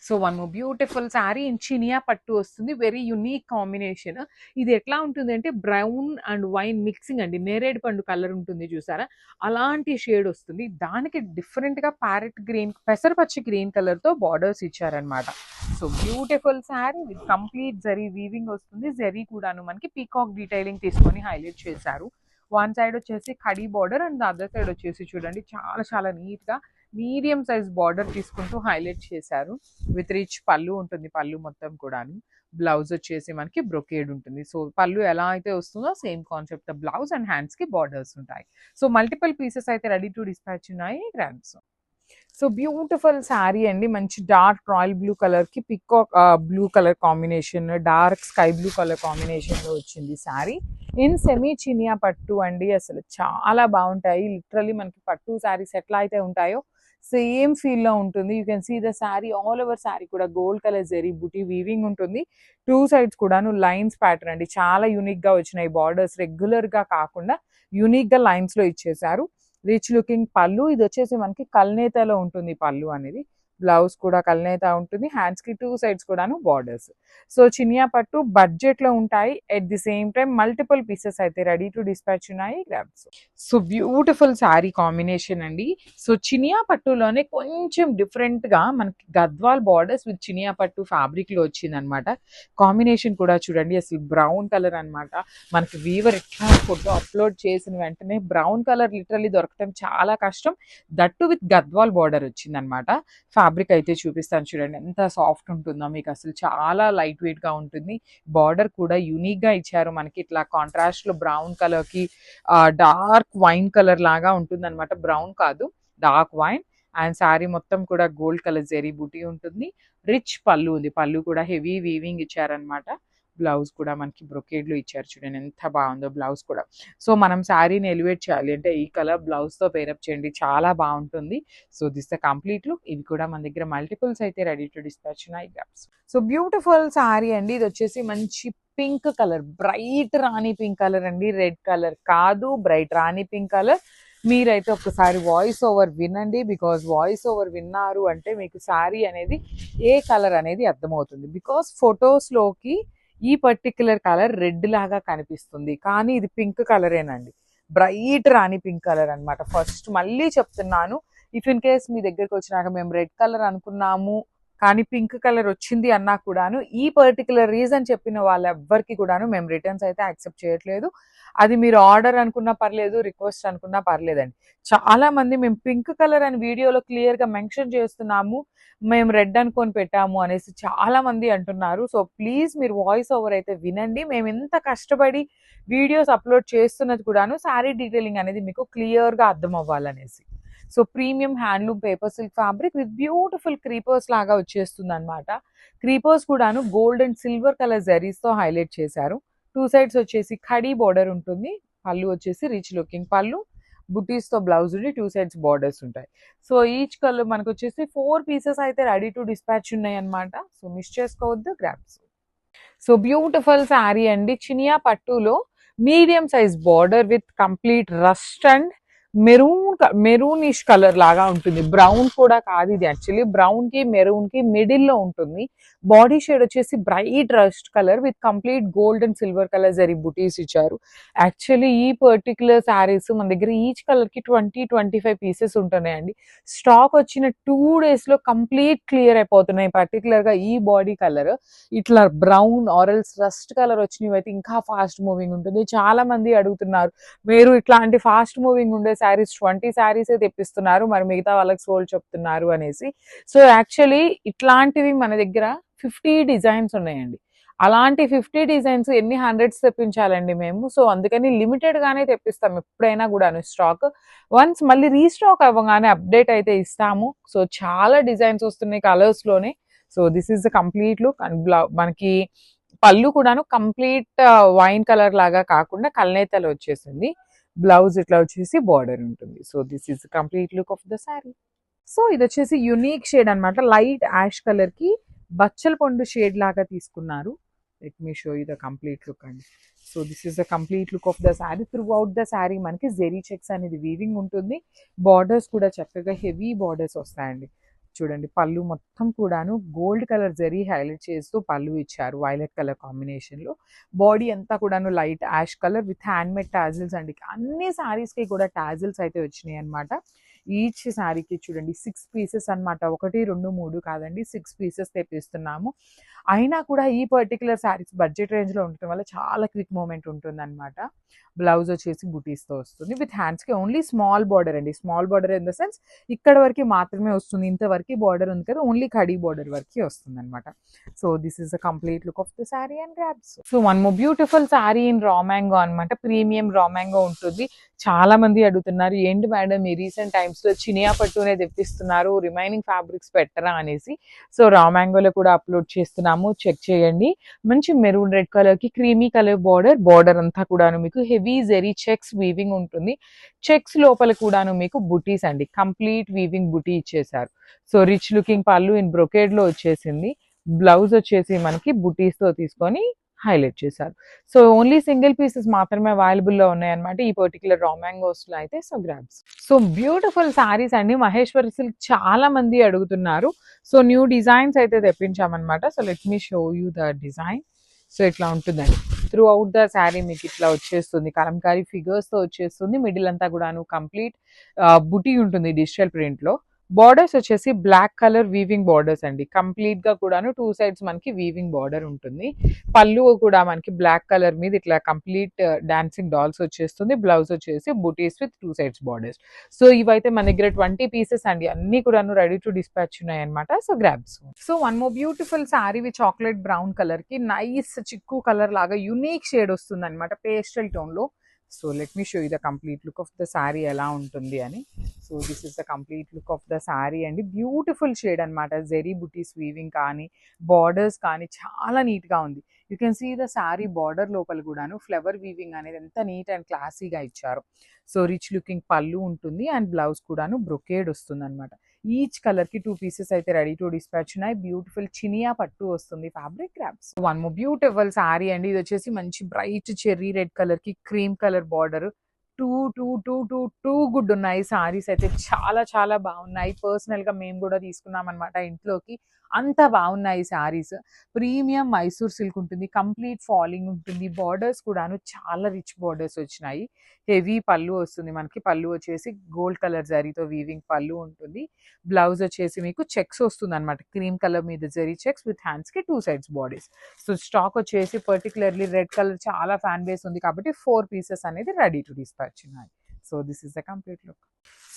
So one more beautiful sari in Chiniya పట్టు వస్తుంది. Very unique combination. ఇది ఎట్లా ఉంటుంది అంటే బ్రౌన్ అండ్ వైన్ మిక్సింగ్ అండి. నేరేడు పండు కలర్ ఉంటుంది చూసారా, అలాంటి షేడ్ వస్తుంది. దానికి డిఫరెంట్గా ప్యారెట్ గ్రీన్, పెసరపచ్చి గ్రీన్ కలర్తో బార్డర్స్ ఇచ్చారనమాట. So beautiful sari with complete zari weaving వస్తుంది. జరీ కూడాను మనకి పీకాక్ డీటెయిలింగ్ తీసుకొని హైలైట్ చేశారు. వన్ సైడ్ వచ్చేసి ఖడీ బార్డర్ అండ్ అదర్ సైడ్ వచ్చేసి చూడండి చాలా చాలా నీట్గా మీడియం సైజ్ బార్డర్ తీసుకుంటూ హైలైట్ చేశారు. విత్ రిచ్ పళ్ళు ఉంటుంది. పళ్ళు మొత్తం కూడాను. బ్లౌజ్ వచ్చేసి మనకి బ్రొకేడ్ ఉంటుంది. సో పళ్ళు ఎలా అయితే వస్తుందో same concept blouse and hands కి బార్డర్స్ ఉంటాయి. సో మల్టిపుల్ పీసెస్ అయితే రెడీ టు డిస్పాచ్ ఉన్నాయి. గ్రాండ్స్. సో బ్యూటిఫుల్ శారీ అండి. మంచి డార్క్ రాయల్ బ్లూ కలర్ కి peacock blue colour combination, dark sky blue colour combination లో వచ్చింది శారీ. ఇన్ సెమీ చినియా పట్టు అండి. అసలు చాలా బాగుంటాయి. లిటరలీ మనకి పట్టు శారీస్ ఎట్లా అయితే ఉంటాయో సేమ్ ఫీల్ లో ఉంటుంది. You can see the sari, all over sari కూడా gold colour zari buti weaving ఉంటుంది. టూ సైడ్స్ కూడాను లైన్స్ ప్యాటర్న్ అండి. చాలా యూనిక్ గా వచ్చినాయి బార్డర్స్. రెగ్యులర్ గా కాకుండా యూనిక్ గా లైన్స్ లో ఇచ్చేసారు. రిచ్ లుకింగ్ పళ్ళు. ఇది వచ్చేసి మనకి కల్నేతలో ఉంటుంది పళ్ళు అనేది. బ్లౌజ్ కూడా కల్నేత ఉంటుంది. హ్యాండ్స్ కి టూ సైడ్స్ కూడాను బార్డర్స్. సో చినియా పట్టు బడ్జెట్ లో ఉంటాయి. At the same time multiple pieces అయితే రెడీ టు డిస్పాచ్ ఉన్నాయి. Grabs. So beautiful sari combination అండి. సో చినియా పట్టులోనే కొంచెం డిఫరెంట్ గా మనకి గద్వాల్ బార్డర్స్ విత్ చినియా పట్టు ఫ్యాబ్రిక్ లో వచ్చింది అనమాట. కాంబినేషన్ కూడా చూడండి అసలు బ్రౌన్ కలర్ అనమాట. మనకి వీవర్ ఎట్లా ఫోటో అప్లోడ్ చేసిన వెంటనే బ్రౌన్ కలర్ లిటరల్లీ దొరకటం చాలా కష్టం. దట్టు విత్ గద్వాల్ బార్డర్ వచ్చింది అనమాట. ఫ్యాబ్రిక్ అయితే చూపిస్తాను చూడండి ఎంత సాఫ్ట్ ఉంటుందో మీకు. అసలు చాలా లైట్ వెయిట్ గా ఉంటుంది. బార్డర్ కూడా యూనిక్ గా ఇచ్చారు మనకి. ఇట్లా కాంట్రాస్ట్ లో బ్రౌన్ కలర్ కి డార్క్ వైన్ కలర్ లాగా ఉంటుంది అనమాట. బ్రౌన్ కాదు, డార్క్ వైన్. అండ్ శారీ మొత్తం కూడా గోల్డ్ కలర్ జెరీ బూటీ ఉంటుంది. రిచ్ పళ్ళు ఉంది. పళ్ళు కూడా హెవీ వీవింగ్ ఇచ్చారనమాట. బ్లౌజ్ కూడా మనకి బ్రొకేడ్లో ఇచ్చారు చూడండి ఎంత బాగుందో బ్లౌజ్ కూడా. సో మనం శారీని ఎలివేట్ చేయాలి అంటే ఈ కలర్ బ్లౌజ్తో పేరప్ చేయండి, చాలా బాగుంటుంది. So this the complete look. ఇవి కూడా మన దగ్గర మల్టిపుల్స్ అయితే రెడీ టు డిస్పాచ్ ఉన్నాయి. గ్రాప్స్. సో బ్యూటిఫుల్ శారీ అండి. ఇది వచ్చేసి మంచి పింక్ కలర్, బ్రైట్ రాణి పింక్ కలర్ అండి. రెడ్ కలర్ కాదు, బ్రైట్ రాణి పింక్ కలర్. మీరైతే ఒకసారి వాయిస్ ఓవర్ వినండి. బికాజ్ వాయిస్ ఓవర్ విన్నారు అంటే మీకు శారీ అనేది ఏ కలర్ అనేది అర్థమవుతుంది. బికాజ్ ఫొటోస్లోకి ఈ పర్టిక్యులర్ కలర్ రెడ్ లాగా కనిపిస్తుంది, కానీ ఇది పింక్ కలరేనండి. బ్రైట్ రాణి పింక్ కలర్ అనమాట. ఫస్ట్ మళ్ళీ చెప్తున్నాను, ఇఫ్ ఇన్ కేస్ మీ దగ్గరికి వచ్చినాక మేము రెడ్ కలర్ అనుకున్నాము కానీ పింక్ కలర్ వచ్చింది అన్నా కూడాను ఈ పర్టికులర్ రీజన్ చెప్పిన వాళ్ళెవ్వరికి కూడాను మేము రిటర్న్స్ అయితే యాక్సెప్ట్ చేయట్లేదు. అది మీరు ఆర్డర్ అనుకున్నా పర్లేదు, రిక్వెస్ట్ అనుకున్నా పర్లేదండి. చాలా మంది మేము పింక్ కలర్ అని వీడియోలో క్లియర్గా మెన్షన్ చేస్తున్నాము, మేము రెడ్ అనుకొని పెట్టాము అనేసి చాలా మంది అంటున్నారు. సో ప్లీజ్ మీరు వాయిస్ ఓవర్ అయితే వినండి. మేము ఎంత కష్టపడి వీడియోస్ అప్లోడ్ చేస్తున్నది కూడాను శారీ డీటెయిలింగ్ అనేది మీకు క్లియర్గా అర్థం అవ్వాలనేసి. So premium handloom paper silk fabric with beautiful creepers లాగా వచ్చేస్తుంది అనమాట. క్రీపర్స్ కూడాను గోల్డ్ అండ్ సిల్వర్ కలర్ జరీస్తో హైలైట్ చేశారు. టూ సైడ్స్ వచ్చేసి ఖడీ బార్డర్ ఉంటుంది. పళ్ళు వచ్చేసి రిచ్ లుకింగ్ పళ్ళు, బుటీస్తో బ్లౌజ్ ఉండి టూ సైడ్స్ బార్డర్స్ ఉంటాయి. సో ఈచ్ కలర్ మనకు వచ్చేసి 4 పీసెస్ అయితే రెడీ టు డిస్పాచ్ ఉన్నాయి అనమాట. సో మిస్ చేసుకోవద్దు. గ్రాప్స్. సో బ్యూటిఫుల్ శారీ అండి. చినియా పట్టులో medium size border with complete rust and maroonish colour లాగా ఉంటుంది. బ్రౌన్ కూడా కాదు ఇది, యాక్చువల్లీ బ్రౌన్ కి మెరూన్ కి మిడిల్ లో ఉంటుంది. బాడీ షేడ్ వచ్చేసి bright rust colour with complete gold and silver colour zari బుటీస్ ఇచ్చారు. యాక్చువల్లీ ఈ పర్టికులర్ శారీస్ మన దగ్గర ఈచ్ కలర్ కి 20-25 పీసెస్ ఉంటున్నాయండి. స్టాక్ వచ్చిన 2 days లో కంప్లీట్ క్లియర్ అయిపోతున్నాయి. పర్టికులర్ గా ఈ బాడీ కలర్ ఇట్లా బ్రౌన్ ఆరల్స్ రస్ట్ కలర్ వచ్చినవి అయితే ఇంకా ఫాస్ట్ మూవింగ్ ఉంటుంది. చాలా మంది అడుగుతున్నారు, మీరు ఇట్లాంటి ఫాస్ట్ మూవింగ్ ఉండే శారీస్ 20 శారీసే తెప్పిస్తున్నారు, మరి మిగతా వాళ్ళకి సోల్డ్ చెప్తున్నారు అనేసి. సో యాక్చువల్లీ ఇట్లాంటివి మన దగ్గర 50 డిజైన్స్ ఉన్నాయండి. అలాంటి 50 డిజైన్స్ ఎన్ని హండ్రెడ్స్ తెప్పించాలండి మేము. సో అందుకని లిమిటెడ్ గానే తెప్పిస్తాం ఎప్పుడైనా కూడాను స్టాక్. వన్స్ మళ్ళీ రీస్టాక్ అవ్వగానే అప్డేట్ అయితే ఇస్తాము. సో చాలా డిజైన్స్ వస్తున్నాయి కలర్స్ లోనే. So this is the complete look. And మనకి పళ్ళు కూడాను కంప్లీట్ వైన్ కలర్ లాగా కాకుండా కల్నేతలో వచ్చేసింది. బ్లౌజ్ ఇట్లా వచ్చేసి బార్డర్ ఉంటుంది. So this is complete look of the sari. So ఇది వచ్చేసి యునీక్ షేడ్ అనమాట. లైట్ యాష్ కలర్ కి బచ్చల పండు షేడ్ లాగా తీసుకున్నారు. Let me show you the complete look అండి. So this is the complete look of the sari. Throughout the sari మనకి జెరీ చెక్స్ అనేది వీవింగ్ ఉంటుంది. బార్డర్స్ కూడా చక్కగా హెవీ బార్డర్స్ వస్తాయండి. చూడండి పళ్ళు మొత్తం కూడాను గోల్డ్ కలర్ జరీ హైలైట్ చేస్తూ పళ్ళు ఇచ్చారు వైలెట్ కలర్ కాంబినేషన్లో. బాడీ అంతా కూడాను light ash colour with hand made tassels అండి. అన్ని శారీస్కి కూడా టాజిల్స్ అయితే వచ్చినాయి అనమాట. ఈచ్ శారీకి చూడండి 6 పీసెస్ అనమాట. 1, 2, 3 కాదండి, 6 పీసెస్ తెప్పిస్తున్నాము. అయినా కూడా ఈ పర్టికులర్ శారీస్ బడ్జెట్ రేంజ్లో ఉండటం వల్ల చాలా క్విక్ మూమెంట్ ఉంటుంది అనమాట. బ్లౌజ్ వచ్చేసి బుటీస్తో వస్తుంది విత్ హ్యాండ్స్కి ఓన్లీ స్మాల్ బార్డర్ అండి. Small border in the sense ఇక్కడ వరకు మాత్రమే వస్తుంది. ఇంతవరకు బార్డర్ ఉంది కదా, ఓన్లీ కడీ బార్డర్ వరకు వస్తుంది అనమాట. So this is the complete look of the sari and grabs. So one more beautiful sari in raw mango అనమాట. ప్రీమియం రా మ్యాంగో ఉంటుంది. చాలా మంది అడుగుతున్నారు ఏంటి మేడం ఈ రీసెంట్ టైమ్స్ లో చినియా పట్టునే తెప్పిస్తున్నారు, రిమైనింగ్ ఫ్యాబ్రిక్స్ పెట్టరా అనేసి. సో రా మ్యాంగోలో కూడా అప్లోడ్ చేస్తున్నాము, చెక్ చేయండి. మంచి మెరూన్ రెడ్ కలర్ కి క్రీమీ కలర్ బార్డర్ అంతా కూడాను మీకు హెవీ జెరీ చెక్స్ వీవింగ్ ఉంటుంది. చెక్స్ లోపల కూడాను మీకు బుటీస్ అండి, కంప్లీట్ వీవింగ్ బుటీ ఇచ్చేసారు. సో రిచ్ లుకింగ్ పళ్ళు ఇన్ బ్రొకేడ్ లో వచ్చేసింది. బ్లౌజ్ వచ్చేసి మనకి బుటీస్ తో తీసుకొని హైలైట్ చేశారు. సో ఓన్లీ సింగిల్ పీసెస్ మాత్రమే అవైలబుల్లో ఉన్నాయన్నమాట ఈ పర్టికులర్ రా మ్యాంగోస్ లో అయితే. So grabs. So beautiful saris అండి. మహేశ్వరి సిల్క్ చాలా మంది అడుగుతున్నారు. సో న్యూ డిజైన్స్ అయితే తెప్పించామన్నమాట. So let me show you the design. So ఇట్లా ఉంటుందండి. త్రూ అవుట్ ద శారీ మీకు ఇట్లా వచ్చేస్తుంది, కలంకారీ ఫిగర్స్ తో వచ్చేస్తుంది. మిడిల్ అంతా కూడాను కంప్లీట్ బుటీ ఉంటుంది డిజిటల్ ప్రింట్ లో. బార్డర్స్ వచ్చేసి బ్లాక్ కలర్ వీవింగ్ బార్డర్స్ అండి. కంప్లీట్ గా కూడాను 2 సైడ్స్ మనకి వీవింగ్ బార్డర్ ఉంటుంది. పళ్ళు కూడా మనకి బ్లాక్ కలర్ మీద ఇట్లా కంప్లీట్ డాన్సింగ్ డాల్స్ వచ్చేస్తుంది. బ్లౌజ్ వచ్చేసి బుటీస్ విత్ 2 సైడ్స్ బార్డర్స్. సో ఇవైతే మన దగ్గర 20 పీసెస్ అండి. అన్ని కూడాను రెడీ టు డిస్పాచ్ ఉన్నాయి అనమాట. So grabs. So one more beautiful sari with chocolate brown colour కి నైస్ చిక్కు కలర్ లాగా యూనిక్ షేడ్ వస్తుంది అనమాట, పేస్టల్ టోన్ లో. So let me show you the complete look of the sari ఎలా ఉంటుంది అని. So this is the complete look of the sari అండి. బ్యూటిఫుల్ షేడ్ అనమాట. జెరీ బుటీస్ వీవింగ్ కానీ బార్డర్స్ కానీ చాలా నీట్గా ఉంది. You can see the sari border లోపల కూడాను ఫ్లవర్ వీవింగ్ అనేది ఎంత నీట్ అండ్ క్లాసీగా ఇచ్చారు. సో రిచ్ లుకింగ్ పళ్ళు ఉంటుంది అండ్ బ్లౌజ్ కూడాను బ్రొకేడ్ వస్తుంది అనమాట. ఈచ్ కలర్ కి 2 పీసెస్ అయితే రెడీ టు డిస్పాచ్ ఉన్నాయి. బ్యూటిఫుల్ చినియా పట్టు వస్తుంది fabric grabs. One more beautiful sari అండి. ఇది వచ్చేసి మంచి బ్రైట్ చెర్రీ రెడ్ కలర్ కి cream colour border. Too good ఉన్నాయి సారీస్ అయితే. చాలా చాలా బాగున్నాయి. పర్సనల్ గా మేము కూడా తీసుకున్నాం అనమాట ఇంట్లోకి. అంత బాగున్నాయి సారీస్. ప్రీమియం మైసూర్ సిల్క్ ఉంటుంది, కంప్లీట్ ఫాలింగ్ ఉంటుంది. బార్డర్స్ కూడాను చాలా రిచ్ బార్డర్స్ వచ్చినాయి. హెవీ పళ్ళు వస్తుంది మనకి. పళ్ళు వచ్చేసి గోల్డ్ కలర్ జరీతో వీవింగ్ పళ్ళు ఉంటుంది. బ్లౌజ్ వచ్చేసి మీకు చెక్స్ వస్తుంది అనమాట, క్రీమ్ కలర్ మీద జరీ చెక్స్ విత్ హ్యాండ్స్ కి 2 సైడ్స్ బాడీస్. సో స్టాక్ వచ్చేసి పర్టికులర్లీ రెడ్ కలర్ చాలా ఫ్యాన్ బేస్ ఉంది కాబట్టి 4 పీసెస్ అనేది రెడీ టు డిస్పాచ్ ఉన్నాయి. So this is the complete look.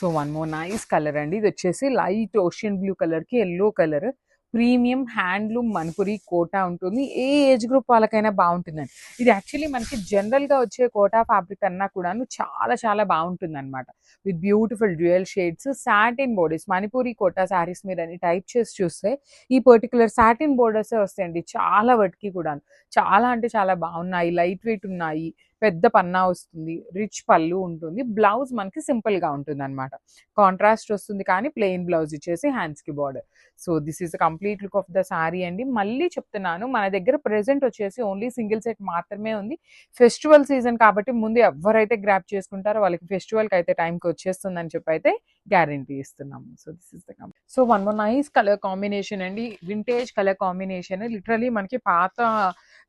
So one more nice colour అండి. ఇది వచ్చేసి లైట్ ఓషియన్ బ్లూ కలర్ కి yellow colour. Premium handloom Manipuri Kota ఉంటుంది. ఏ ఏజ్ గ్రూప్ వాళ్ళకైనా బాగుంటుందండి. ఇది యాక్చువల్లీ మనకి జనరల్గా వచ్చే కోటా ఫ్యాబ్రిక్ అన్నా కూడాను చాలా చాలా బాగుంటుంది అనమాట. With beautiful dual shades, satin borders. Manipuri Kota saris మీద అని టైప్ చేసి చూస్తే ఈ పర్టికులర్ సాటిన్ బోర్డర్సే వస్తాయండి చాలా వాటికి కూడా. చాలా అంటే చాలా బాగున్నాయి, లైట్ వెయిట్ ఉన్నాయి. పెద్ద పన్నా వస్తుంది, రిచ్ పళ్ళు ఉంటుంది. బ్లౌజ్ మనకి సింపుల్ గా ఉంటుంది అనమాట. కాంట్రాస్ట్ వస్తుంది కానీ ప్లెయిన్ బ్లౌజ్ ఇచ్చేసి హ్యాండ్స్ కి border. So this is the complete look of the sari అండి. మళ్ళీ చెప్తున్నాను, మన దగ్గర ప్రెసెంట్ వచ్చేసి ఓన్లీ సింగిల్ సెట్ మాత్రమే ఉంది. ఫెస్టివల్ సీజన్ కాబట్టి ముందు ఎవరైతే గ్రాప్ చేసుకుంటారో వాళ్ళకి ఫెస్టివల్కి అయితే టైంకి వచ్చేస్తుందని చెప్పి అయితే గ్యారంటీ ఇస్తున్నాము. So this is the complete. So one more nice colour combination అండి. Vintage colour combination. లిటరలీ మనకి పాత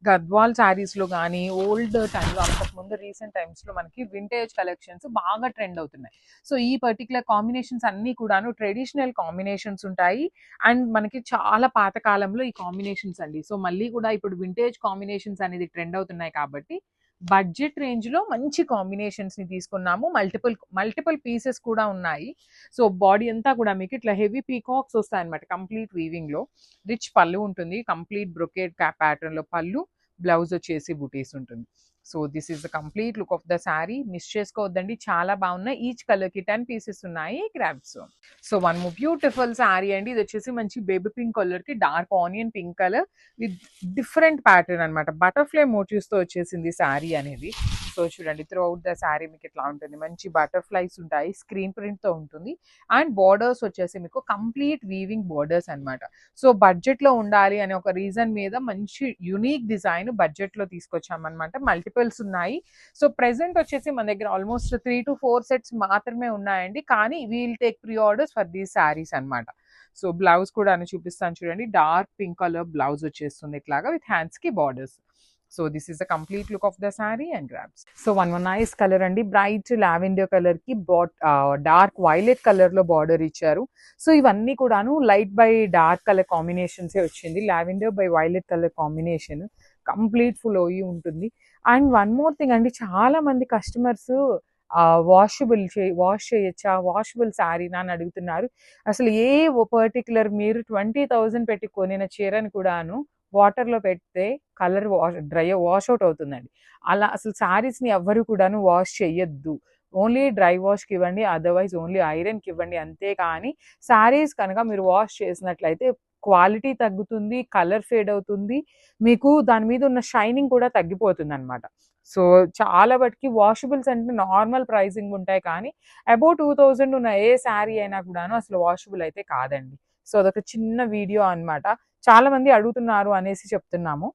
గద్వాల్ శారీస్ లో కానీ ఓల్డ్ టైంలో, అంతకుముందు రీసెంట్ టైమ్స్ లో మనకి వింటేజ్ కలెక్షన్స్ బాగా ట్రెండ్ అవుతున్నాయి. సో ఈ పర్టికులర్ కాంబినేషన్స్ అన్ని కూడాను ట్రెడిషనల్ కాంబినేషన్స్ ఉంటాయి అండ్ మనకి చాలా పాత కాలంలో ఈ కాంబినేషన్స్ అండి. సో మళ్ళీ కూడా ఇప్పుడు వింటేజ్ కాంబినేషన్స్ అనేది ట్రెండ్ అవుతున్నాయి కాబట్టి బడ్జెట్ రేంజ్ లో మంచి కాంబినేషన్స్ ని తీసుకున్నాము. మల్టిపుల్ పీసెస్ కూడా ఉన్నాయి. సో బాడీ అంతా కూడా మీకు ఇట్లా హెవీ పీకాక్స్ వస్తాయి అనమాట కంప్లీట్ వీవింగ్ లో. రిచ్ పళ్ళు ఉంటుంది, కంప్లీట్ బ్రొకేడ్ ప్యాటర్న్ లో పళ్ళు. బ్లౌజ్ వచ్చేసి బుటీస్ ఉంటుంది. So this is the complete look of the sari. Miss చేసుకోవద్దండి, చాలా బాగున్నాయి. ఈచ్ కలర్ కి 10 పీసెస్ ఉన్నాయి grabs. So one more beautiful sari అండి. ఇది వచ్చేసి మంచి బేబీ పింక్ కలర్ కి dark onion pink colour with different pattern అనమాట. బటర్ఫ్లై మోటివ్స్ తో వచ్చేసింది శారీ అనేది. సో చూడండి, త్రూ అవుట్ ద శారీ మీకు ఇట్లా ఉంటుంది. మంచి బటర్ఫ్లైస్ ఉంటాయి, స్క్రీన్ ప్రింట్ తో ఉంటుంది అండ్ బార్డర్స్ వచ్చేసి మీకు కంప్లీట్ వీవింగ్ బార్డర్స్ అనమాట. సో బడ్జెట్ లో ఉండాలి అనే ఒక రీజన్ మీద మంచి యునిక్ డిజైన్ బడ్జెట్ లో తీసుకొచ్చామన్నమాట. మల్టిపుల్స్ ఉన్నాయి. సో ప్రెసెంట్ వచ్చేసి మన దగ్గర ఆల్మోస్ట్ 3 to 4 సెట్స్ మాత్రమే ఉన్నాయండి. కానీ we'll take pre orders for these saris అనమాట. సో బ్లౌజ్ కూడా చూపిస్తాను చూడండి, డార్క్ పింక్ కలర్ బ్లౌజ్ వచ్చేస్తుంది ఇట్లాగా విత్ హ్యాండ్స్ కి borders. So this is the complete look of the sari and grabs. So one nice colour అండి, బ్రైట్ లావెండర్ కలర్ కి dark violet colour లో బార్డర్ ఇచ్చారు. సో ఇవన్నీ కూడాను light by dark colour combinations వచ్చింది, lavender by violet colour combination, complete full ఓయి ఉంటుంది. And one more thing అండి, చాలా మంది కస్టమర్స్ వాష్ చేయొచ్చా, వాషబుల్ శారీనా అని అడుగుతున్నారు. అసలు ఏ పర్టికులర్ మీరు 20,000 పెట్టి కొనిన చీరని కూడాను వాటర్లో పెడితే కలర్ వాష్ అవుట్ అవుతుందండి. అలా అసలు శారీస్ని ఎవ్వరు కూడాను వాష్ చేయొద్దు, ఓన్లీ డ్రై వాష్కి ఇవ్వండి, అదర్వైజ్ ఓన్లీ ఐరన్కి ఇవ్వండి. అంతేకాని శారీస్ కనుక మీరు వాష్ చేసినట్లయితే క్వాలిటీ తగ్గుతుంది, కలర్ ఫేడ్ అవుతుంది, మీకు దాని మీద ఉన్న షైనింగ్ కూడా తగ్గిపోతుంది అనమాట. సో చాలా వాటికి వాషబుల్స్ అంటే నార్మల్ ప్రైసింగ్ ఉంటాయి, కానీ అబౌవ్ 2,000 ఉన్న ఏ శారీ అయినా కూడాను అసలు వాషబుల్ అయితే కాదండి. సో అదొక చిన్న వీడియో అనమాట, చాలా మంది అడుగుతున్నారు అనేసి చెప్తున్నాము.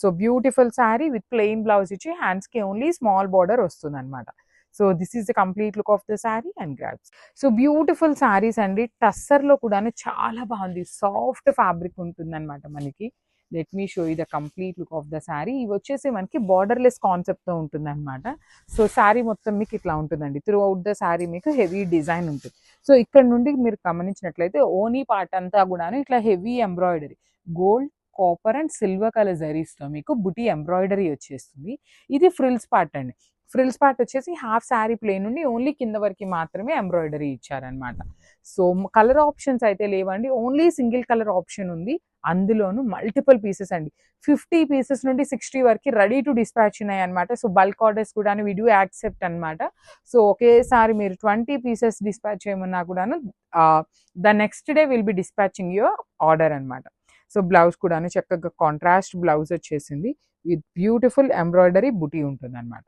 So beautiful sari with plain blouse ఇచ్చి హ్యాండ్స్కి ఓన్లీ స్మాల్ బార్డర్ వస్తుంది అనమాట. So this is the complete look of the sari and grabs. So beautiful saris అండి, టస్సర్లో కూడాను చాలా బాగుంది, సాఫ్ట్ ఫ్యాబ్రిక్ ఉంటుంది అనమాట మనకి. Let me show you the complete look of the sari. ఇవి వచ్చేసి మనకి బార్డర్లెస్ కాన్సెప్ట్తో ఉంటుంది అనమాట. సో శారీ మొత్తం మీకు ఇట్లా ఉంటుందండి, త్రూ అవుట్ ద శారీ మీకు హెవీ డిజైన్ ఉంటుంది. సో ఇక్కడ నుండి మీరు గమనించినట్లయితే ఓనీ పార్ట్ అంతా కూడాను ఇట్లా heavy embroidery, gold, copper and silver colour జరీస్తో మీకు బుటీ ఎంబ్రాయిడరీ వచ్చేస్తుంది. ఇది ఫ్రిల్స్ పార్ట్ అండి, ఫ్రిల్స్ పార్ట్ వచ్చేసి హాఫ్ శారీ ప్లేన్ నుండి ఓన్లీ కింద వరకు మాత్రమే ఎంబ్రాయిడరీ ఇచ్చారనమాట. సో కలర్ ఆప్షన్స్ అయితే లేవండి, ఓన్లీ సింగిల్ కలర్ ఆప్షన్ ఉంది, అందులోను మల్టిపుల్ పీసెస్ అండి. 50 పీసెస్ నుండి 60 వరకు రెడీ టు డిస్పాచ్ ఉన్నాయి అనమాట. సో బల్క్ ఆర్డర్స్ కూడా వీ డూ యాక్సెప్ట్ అనమాట. సో ఒకేసారి మీరు 20 పీసెస్ డిస్పాచ్ చేయమన్నా కూడాను the next day will be dispatching your order అనమాట. సో బ్లౌజ్ కూడాను చక్కగా కాంట్రాస్ట్ బ్లౌజ్ వచ్చేసింది విత్ బ్యూటిఫుల్ ఎంబ్రాయిడరీ బుటీ ఉంటుంది అనమాట.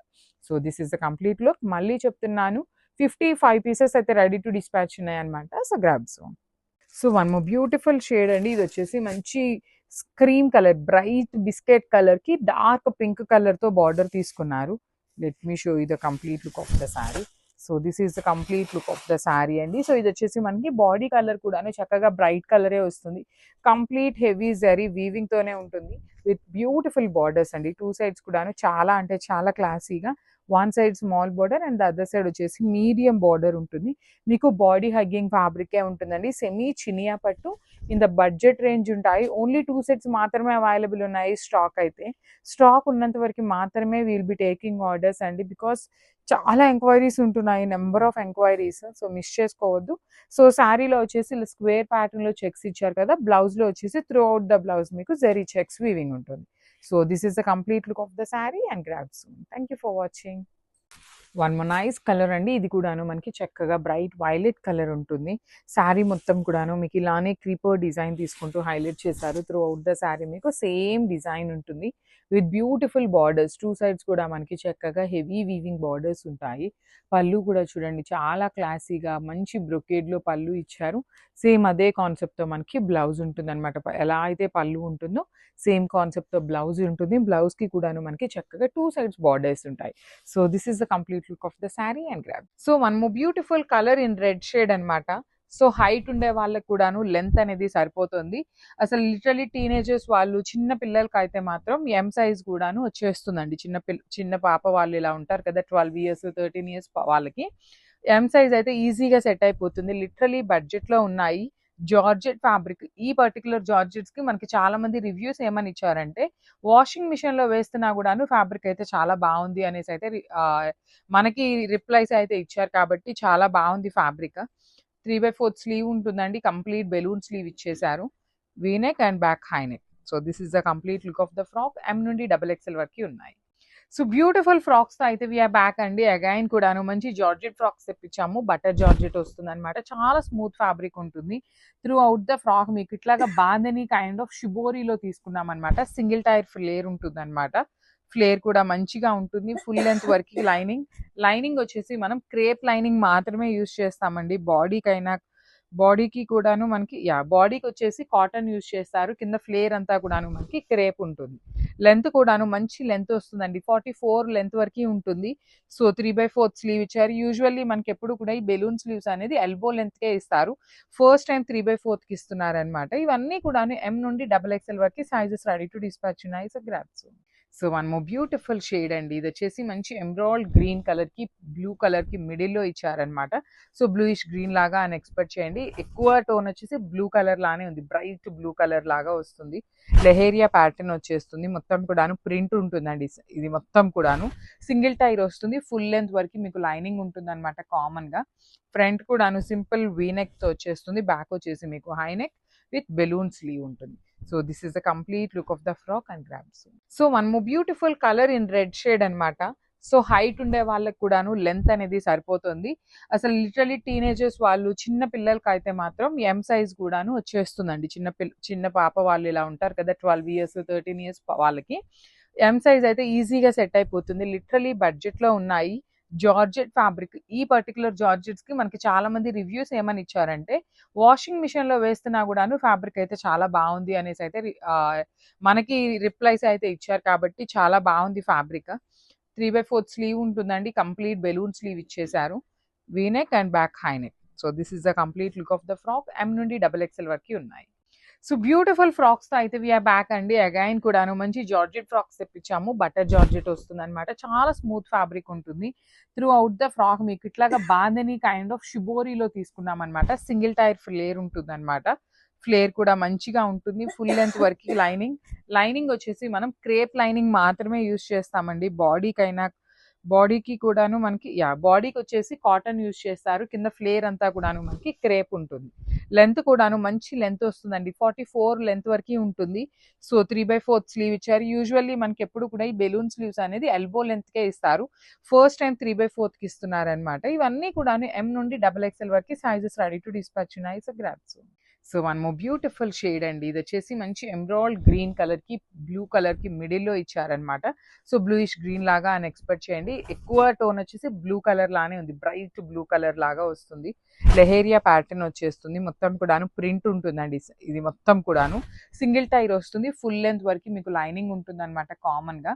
So this is the complete look. మళ్ళీ చెప్తున్నాను, 55 పీసెస్ అయితే రెడీ టు డిస్పాచ్ ఉన్నాయి అనమాట. So grabs. So one more beautiful shade అండి, ఇది వచ్చేసి మంచి cream colour, bright biscuit colour కి డార్క్ పింక్ కలర్ తో బార్డర్ తీసుకున్నారు. Let me show you the complete look of the sari. So this is the complete look of the sari అండి. So ఇది వచ్చేసి మనకి బాడీ కలర్ కూడాను చక్కగా బ్రైట్ కలరే వస్తుంది, కంప్లీట్ హెవీ జరీ వీవింగ్ తోనే ఉంటుంది విత్ బ్యూటిఫుల్ బార్డర్స్ అండి. 2 సైడ్స్ కూడాను చాలా అంటే చాలా క్లాసీగా, one side small border and the other side వచ్చేసి మీడియం బార్డర్ ఉంటుంది. మీకు బాడీ హగ్గింగ్ ఫ్యాబ్రికే ఉంటుందండి, సెమీ చినియా పట్టు ఇన్ ద బడ్జెట్ రేంజ్ ఉంటాయి. ఓన్లీ 2 సెట్స్ మాత్రమే అవైలబుల్ ఉన్నాయి స్టాక్ అయితే. స్టాక్ ఉన్నంత వరకు మాత్రమే విల్ బి టేకింగ్ ఆర్డర్స్ అండి, బికాస్ చాలా ఎంక్వైరీస్ ఉంటున్నాయి, number of enquiries. So miss చేసుకోవద్దు. సో శారీలో వచ్చేసి స్క్వేర్ ప్యాటర్న్ లో చెక్స్ ఇచ్చారు కదా, బ్లౌజ్ లో వచ్చేసి త్రూ అవుట్ ద బ్లౌజ్ మీకు జరీ చెక్స్ వీవింగ్ ఉంటుంది. So this is the complete look of the saree and grab soon. Thank you for watching. One nice colour అండి, ఇది కూడాను మనకి చక్కగా బ్రైట్ వైలెట్ కలర్ ఉంటుంది. శారీ మొత్తం కూడాను మీకు ఇలానే క్రీపర్ డిజైన్ తీసుకుంటూ హైలైట్ చేశారు. త్రూ అవుట్ ద శారీ మీకు సేమ్ డిజైన్ ఉంటుంది విత్ బ్యూటిఫుల్ బార్డర్స్. 2 సైడ్స్ కూడా మనకి చక్కగా హెవీ వీవింగ్ బార్డర్స్ ఉంటాయి. పళ్ళు కూడా చూడండి చాలా క్లాసీగా మంచి బ్రొకేడ్లో పళ్ళు ఇచ్చారు. సేమ్ అదే కాన్సెప్ట్తో మనకి బ్లౌజ్ ఉంటుంది అనమాట. ఎలా అయితే పళ్ళు ఉంటుందో సేమ్ కాన్సెప్ట్తో బ్లౌజ్ ఉంటుంది. బ్లౌజ్కి కూడాను మనకి చక్కగా 2 సైడ్స్ బార్డర్స్ ఉంటాయి. So this is the complete look of the sari and grab. So one more beautiful colour in red shade అనమాట. సో హైట్ ఉండే వాళ్ళకి కూడాను లెంత్ అనేది సరిపోతుంది. అసలు లిటరలీ టీనేజర్స్ వాళ్ళు, చిన్న పిల్లలకి అయితే మాత్రం ఎం సైజ్ కూడాను వచ్చేస్తుందండి. చిన్న పాప వాళ్ళు ఇలా ఉంటారు కదా, 12 ఇయర్స్ 13 ఇయర్స్ వాళ్ళకి ఎం సైజ్ అయితే ఈజీగా సెట్ అయిపోతుంది. లిటరలీ బడ్జెట్లో ఉన్నాయి. జార్జెట్ ఫ్యాబ్రిక్, ఈ పర్టికులర్ జార్జెట్స్ కి మనకి చాలా మంది రివ్యూస్ ఏమని ఇచ్చారంటే, వాషింగ్ మిషన్ లో వేస్తున్నా కూడాను ఫ్యాబ్రిక్ అయితే చాలా బాగుంది అనేసి అయితే మనకి రిప్లైస్ అయితే ఇచ్చారు. కాబట్టి చాలా బాగుంది ఫ్యాబ్రిక్. 3/4 స్లీవ్ ఉంటుందండి, కంప్లీట్ బెలూన్ స్లీవ్ ఇచ్చేసారు, V neck and back high neck. So this is the complete look of the frock. M నుండి XXL వరకు ఉన్నాయి. సో బ్యూటిఫుల్ ఫ్రాక్స్ తో అయితే వీఆర్ బ్యాక్ అండి. అగైన్ కూడాను మంచి జార్జెట్ ఫ్రాక్స్ తెప్పించాము. బటర్ జార్జెట్ వస్తుంది అనమాట, చాలా స్మూత్ ఫ్యాబ్రిక్ ఉంటుంది. త్రూ అవుట్ ద ఫ్రాక్ మీకు ఇట్లాగా బాందని కైండ్ ఆఫ్ షిబోరీలో తీసుకున్నాం అనమాట. సింగిల్ టైర్ ఫ్లేర్ ఉంటుంది అనమాట. ఫ్లేర్ కూడా మంచిగా ఉంటుంది. ఫుల్ లెంత్ వరకు లైనింగ్ వచ్చేసి మనం క్రేప్ లైనింగ్ మాత్రమే యూజ్ చేస్తామండి. బాడీకైనా బాడీకి కూడాను మనకి బాడీకి వచ్చేసి కాటన్ యూజ్ చేస్తారు. కింద ఫ్లేర్ అంతా కూడాను మనకి క్రేప్ ఉంటుంది. లెంత్ కూడాను మంచి లెంత్ వస్తుందండి. 44 లెంత్ వరకు ఉంటుంది. సో 3/4 స్లీవ్ ఇచ్చారు. యూజువల్లీ మనకి ఎప్పుడు కూడా ఈ బెలూన్ స్లీవ్స్ అనేది ఎల్బో లెంత్కే ఇస్తారు. ఫస్ట్ టైం 3/4కి ఇస్తున్నారనమాట. ఇవన్నీ కూడాను ఎం నుండి XXL వరకు సైజెస్ రెడీ టు డిస్పాచ్ ఉన్నాయి. So grabs. So one more beautiful shade అండి. ఇది వచ్చేసి మంచి ఎమరాల్డ్ గ్రీన్ కలర్ కి బ్లూ కలర్ కి మిడిల్ లో ఇచ్చారనమాట. సో బ్లూయిష్ గ్రీన్ లాగా అని ఎక్స్పెక్ట్ చేయండి. ఎక్కువ టోన్ వచ్చేసి బ్లూ కలర్ లానే ఉంది. బ్రైట్ బ్లూ కలర్ లాగా వస్తుంది. లెహేరియా ప్యాటర్న్ వచ్చేస్తుంది. మొత్తం కూడాను ప్రింట్ ఉంటుందండి. ఇది మొత్తం కూడాను సింగిల్ టైర్ వస్తుంది. ఫుల్ లెంత్ వరకు మీకు లైనింగ్ ఉంటుంది అనమాట. కామన్ గా ఫ్రంట్ కూడాను సింపుల్ వీనెక్ తో వచ్చేస్తుంది. బ్యాక్ వచ్చేసి మీకు high neck with balloon sleeve ఉంటుంది. So this is the complete look of the frock and grabs. So one more beautiful color in red shade అనమాట. సో హైట్ ఉండే వాళ్ళకి కూడాను లెంత్ అనేది సరిపోతుంది. అసలు లిటరలీ టీనేజర్స్ వాళ్ళు చిన్న పిల్లలకి అయితే మాత్రం ఎం సైజ్ కూడాను వచ్చేస్తుందండి. చిన్న పాప వాళ్ళు ఇలా ఉంటారు కదా, 12 ఇయర్స్ 13 ఇయర్స్ వాళ్ళకి ఎం సైజ్ అయితే ఈజీగా సెట్ అయిపోతుంది. లిటరలీ బడ్జెట్లో ఉన్నాయి. జార్జెట్ ఫ్యాబ్రిక్, ఈ పర్టికులర్ జార్జెట్స్ కి మనకి చాలా మంది రివ్యూస్ ఏమని ఇచ్చారంటే వాషింగ్ మిషన్ లో వేస్తున్నా కూడాను ఫ్యాబ్రిక్ అయితే చాలా బాగుంది అనేసి అయితే మనకి రిప్లైస్ అయితే ఇచ్చారు. కాబట్టి చాలా బాగుంది ఫ్యాబ్రిక్. 3/4 స్లీవ్ ఉంటుందండి. కంప్లీట్ బెలూన్ స్లీవ్ ఇచ్చేసారు. V neck and back high neck. So this is the complete look of the frock. M నుండి XXL వరకు ఉన్నాయి. సో బ్యూటిఫుల్ ఫ్రాక్స్ తో అయితే వీఆర్ బ్యాక్ అండి. అగైన్ కూడాను మంచి జార్జెట్ ఫ్రాక్స్ తెప్పించాము. బటర్ జార్జెట్ వస్తుంది అనమాట. చాలా స్మూత్ ఫ్యాబ్రిక్ ఉంటుంది. త్రూ అవుట్ ద ఫ్రాక్ మీకు ఇట్లాగా బాందని కైండ్ ఆఫ్ షిబోరీలో తీసుకున్నాం అనమాట. సింగిల్ టైర్ ఫ్లేర్ ఉంటుంది అనమాట. ఫ్లేర్ కూడా మంచిగా ఉంటుంది. ఫుల్ లెంత్ వరకు లైనింగ్ వచ్చేసి మనం క్రేప్ లైనింగ్ మాత్రమే యూజ్ చేస్తామండి. బాడీకి కూడాను మనకి బాడీకి వచ్చేసి కాటన్ యూజ్ చేస్తారు. కింద ఫ్లేర్ అంతా కూడాను మనకి క్రేప్ ఉంటుంది. లెంత్ కూడాను మంచి లెంత్ వస్తుందండి. 44 లెంత్ వరకు ఉంటుంది. సో 3/4 స్లీవ్ ఇచ్చారు. యూజువల్లీ మనకి ఎప్పుడు కూడా ఈ బెలూన్ స్లీవ్స్ అనేది ఎల్బో లెంత్కే ఇస్తారు. ఫస్ట్ టైం 3/4కి ఇస్తున్నారనమాట. ఇవన్నీ కూడాను ఎం నుండి XXL వరకు సైజెస్ రెడీ టు డిస్పాచ్ ఉన్నాయి. So grabs. So one more beautiful shade అండి. ఇది వచ్చేసి మంచి ఎమరాల్డ్ గ్రీన్ కలర్ కి బ్లూ కలర్ కి మిడిల్ లో ఇచ్చారనమాట. సో బ్లూయిష్ గ్రీన్ లాగా అని ఎక్స్పెక్ట్ చేయండి. ఎక్కువ టోన్ వచ్చేసి బ్లూ కలర్ లానే ఉంది. బ్రైట్ బ్లూ కలర్ లాగా వస్తుంది. లెహేరియా ప్యాటర్న్ వచ్చేస్తుంది. మొత్తం కూడాను ప్రింట్ ఉంటుందండి. ఇది మొత్తం కూడాను సింగిల్ టైర్ వస్తుంది. ఫుల్ లెంత్ వరకు మీకు లైనింగ్ ఉంటుంది అనమాట. కామన్ గా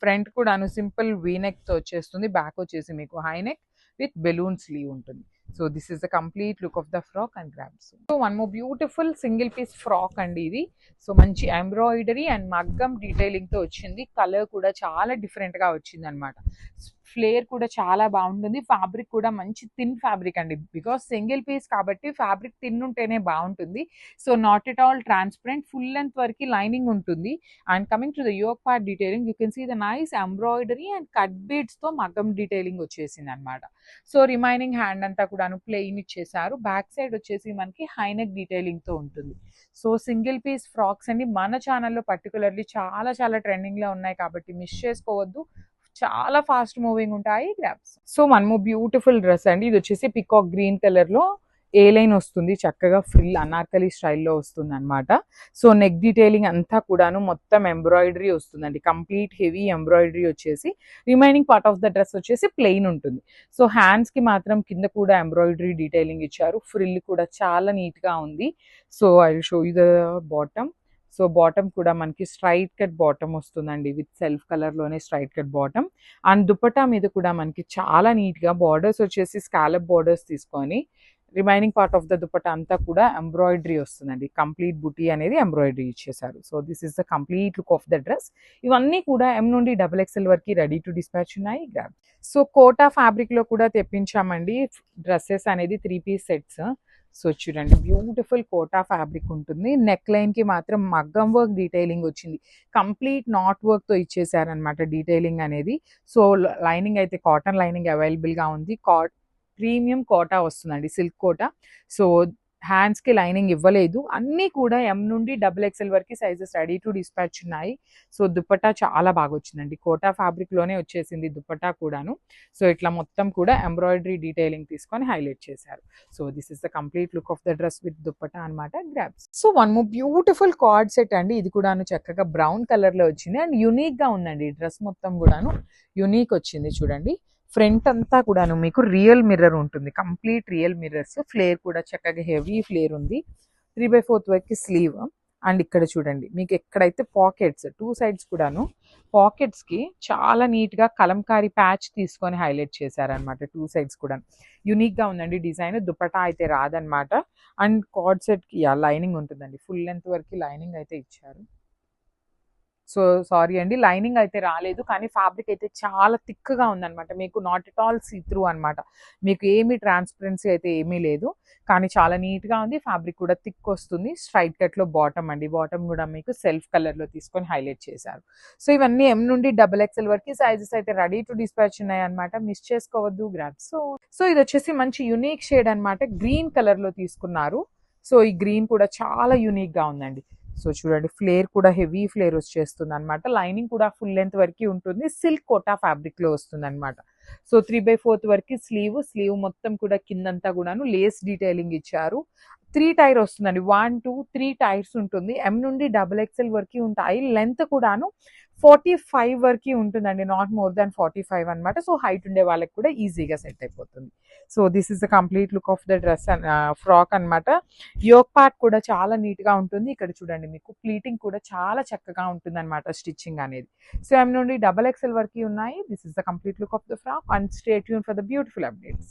ఫ్రంట్ కూడాను సింపుల్ వీనెక్ తో వచ్చేస్తుంది. బ్యాక్ వచ్చేసి మీకు high neck with balloon sleeve ఉంటుంది. So this is the complete look of the frock and grabs. So one more beautiful single piece frock అండి ఇది. సో మంచి ఎంబ్రాయిడరీ అండ్ మగ్గం డీటెయిలింగ్ తో వచ్చింది. కలర్ కూడా చాలా డిఫరెంట్ గా వచ్చింది అనమాట. ఫ్లేర్ కూడా చాలా బాగుంటుంది. ఫ్యాబ్రిక్ కూడా మంచి థిన్ ఫ్యాబ్రిక్ అండి. బికాస్ సింగిల్ పీస్ కాబట్టి ఫ్యాబ్రిక్ థిన్ ఉంటేనే బాగుంటుంది. So not at all transparent. Full length వరకు లైనింగ్ ఉంటుంది. And coming to the yoke part detailing, you can see the nice embroidery and cut beads తో మగ్గం detailing వచ్చేసింది అనమాట. సో రిమైనింగ్ హ్యాండ్ అంతా కూడాను ప్లెయిన్ ఇచ్చేసారు. బ్యాక్ సైడ్ వచ్చేసి మనకి హైనెక్ డీటెయిలింగ్ తో ఉంటుంది. సో సింగిల్ పీస్ ఫ్రాక్స్ అండి మన ఛానల్లో పర్టికులర్లీ చాలా చాలా ట్రెండింగ్ లో ఉన్నాయి కాబట్టి మిస్ చేసుకోవద్దు. చాలా ఫాస్ట్ మూవింగ్ ఉంటాయి grabs. So one more beautiful dress అండి. ఇది వచ్చేసి పికాక్ గ్రీన్ కలర్ లో ఏ లైన్ వస్తుంది. చక్కగా ఫ్రిల్ అనార్కలి స్టైల్లో వస్తుంది అనమాట. సో నెక్ డీటెయిలింగ్ అంతా కూడాను మొత్తం ఎంబ్రాయిడరీ వస్తుందండి. కంప్లీట్ హెవీ ఎంబ్రాయిడరీ వచ్చేసి remaining part of the dress వచ్చేసి ప్లెయిన్ ఉంటుంది. సో హ్యాండ్స్ కి మాత్రం కింద కూడా ఎంబ్రాయిడరీ డీటెయిలింగ్ ఇచ్చారు. ఫ్రిల్ కూడా చాలా నీట్ గా ఉంది. So I will show you the bottom. So bottom కూడా మనకి స్ట్రైట్ కట్ బాటమ్ వస్తుందండి. విత్ సెల్ఫ్ కలర్ లోనే straight cut bottom. And dupatta మీద కూడా మనకి చాలా నీట్ గా బార్డర్స్ వచ్చేసి స్కాలప్ బార్డర్స్ తీసుకొని remaining part of the dupatta అంతా కూడా ఎంబ్రాయిడరీ వస్తుందండి. కంప్లీట్ బుటీ అనేది ఎంబ్రాయిడరీ ఇచ్చేసారు. So this is the complete look of the dress. ఇవన్నీ కూడా ఎం నుండి XXL వరకు రెడీ టు డిస్పాచ్ ఉన్నాయి. గ్రాబ్. సో కోటా ఫ్యాబ్రిక్ లో కూడా తెప్పించామండి డ్రెస్సెస్ అనేది 3 పీస్ సెట్స్. సో చూడండి బ్యూటిఫుల్ కోటా ఫ్యాబ్రిక్ ఉంటుంది. నెక్ లైన్ కి మాత్రం మగ్గం వర్క్ డీటెయిలింగ్ వచ్చింది. కంప్లీట్ నాట్ వర్క్ తో ఇచ్చేసారనమాట డీటెయిలింగ్ అనేది. సో లైనింగ్ అయితే కాటన్ లైనింగ్ అవైలబుల్ గా ఉంది. ప్రీమియం కోటా వస్తుందండి, సిల్క్ కోటా. సో హ్యాండ్స్ కి లైనింగ్ ఇవ్వలేదు. అన్నీ కూడా ఎం నుండి XXL వరకు సైజెస్ రెడీ టు డిస్పాచ్ ఉన్నాయి. సో దుపట్టా చాలా బాగా వచ్చిందండి. కోటా ఫ్యాబ్రిక్ లోనే వచ్చేసింది దుపట్టా కూడాను. సో ఇట్లా మొత్తం కూడా ఎంబ్రాయిడరీ డీటెయిలింగ్ తీసుకొని హైలైట్ చేశారు. So this is the complete look of the dress with dupatta అనమాట. Grabs. So one more beautiful card set అండి. ఇది కూడాను చక్కగా బ్రౌన్ కలర్ లో వచ్చింది అండ్ యూనిక్ గా ఉందండి. డ్రెస్ మొత్తం కూడాను యూనిక్ వచ్చింది. చూడండి ఫ్రంట్ అంతా కూడాను మీకు రియల్ మిర్రర్ ఉంటుంది, కంప్లీట్ రియల్ మిర్రర్స్. ఫ్లేర్ కూడా చక్కగా హెవీ ఫ్లేర్ ఉంది. 3/4 వరకు స్లీవ్. అండ్ ఇక్కడ చూడండి మీకు ఎక్కడైతే పాకెట్స్ టూ సైడ్స్ కూడాను పాకెట్స్కి చాలా నీట్గా కలంకారీ ప్యాచ్ తీసుకొని హైలైట్ చేశారనమాట. టూ సైడ్స్ కూడా యూనిక్గా ఉందండి డిజైన్. దుపట్టా అయితే రాదనమాట. అండ్ కార్డ్ సెట్కి లైనింగ్ ఉంటుందండి, ఫుల్ లెంత్ వరకు లైనింగ్ అయితే ఇచ్చారు. సో సారీ అండి, లైనింగ్ అయితే రాలేదు, కానీ ఫ్యాబ్రిక్ అయితే చాలా థిక్గా ఉందన్నమాట. మీకు not at all see through అనమాట. మీకు ఏమీ ట్రాన్స్పరెన్సీ అయితే ఏమీ లేదు, కానీ చాలా నీట్గా ఉంది. ఫ్యాబ్రిక్ కూడా థిక్ వస్తుంది. స్ట్రైట్ కట్లో బాటమ్ అండి, బాటమ్ కూడా మీకు సెల్ఫ్ కలర్లో తీసుకొని హైలైట్ చేశారు. సో ఇవన్నీ M నుండి XXL వరకు సైజెస్ అయితే రెడీ టు డిస్పాచ్ ఉన్నాయి అనమాట. మిస్ చేసుకోవద్దు, గ్రాబ్. సో ఇది వచ్చేసి మంచి యునిక్ షేడ్ అనమాట, గ్రీన్ కలర్లో తీసుకున్నారు. సో ఈ గ్రీన్ కూడా చాలా యూనిక్గా ఉందండి. సో చూడండి ఫ్లేర్ కూడా హెవీ ఫ్లేర్ వచ్చేస్తుంది అనమాట. లైనింగ్ కూడా ఫుల్ లెంత్ వరకు ఉంటుంది, సిల్క్ కోటా ఫ్యాబ్రిక్ లో వస్తుంది అనమాట. సో 3/4 వరకు స్లీవ్ మొత్తం కూడా కిందంతా కూడాను లేస్ డీటెయిలింగ్ ఇచ్చారు. 3 టైర్ వస్తుందండి, 1 2 3 టైర్స్ ఉంటుంది. M నుండి XXL వరకు ఉంటాయి. లెంత్ కూడాను 45 వరకు ఉంటుందండి, నాట్ మోర్ దాన్ 45 అనమాట. సో హైట్ ఉండే వాళ్ళకి కూడా ఈజీగా సెట్ అయిపోతుంది. So this is the complete look of the dress frock అనమాట. యోక్ పార్ట్ కూడా చాలా నీట్గా ఉంటుంది. ఇక్కడ చూడండి మీకు ప్లీటింగ్ కూడా చాలా చక్కగా ఉంటుంది అనమాట, స్టిచ్చింగ్ అనేది. సో M నుండి XXL వరకు ఉన్నాయి. This is the complete look of the frock. And stay tune for the beautiful updates.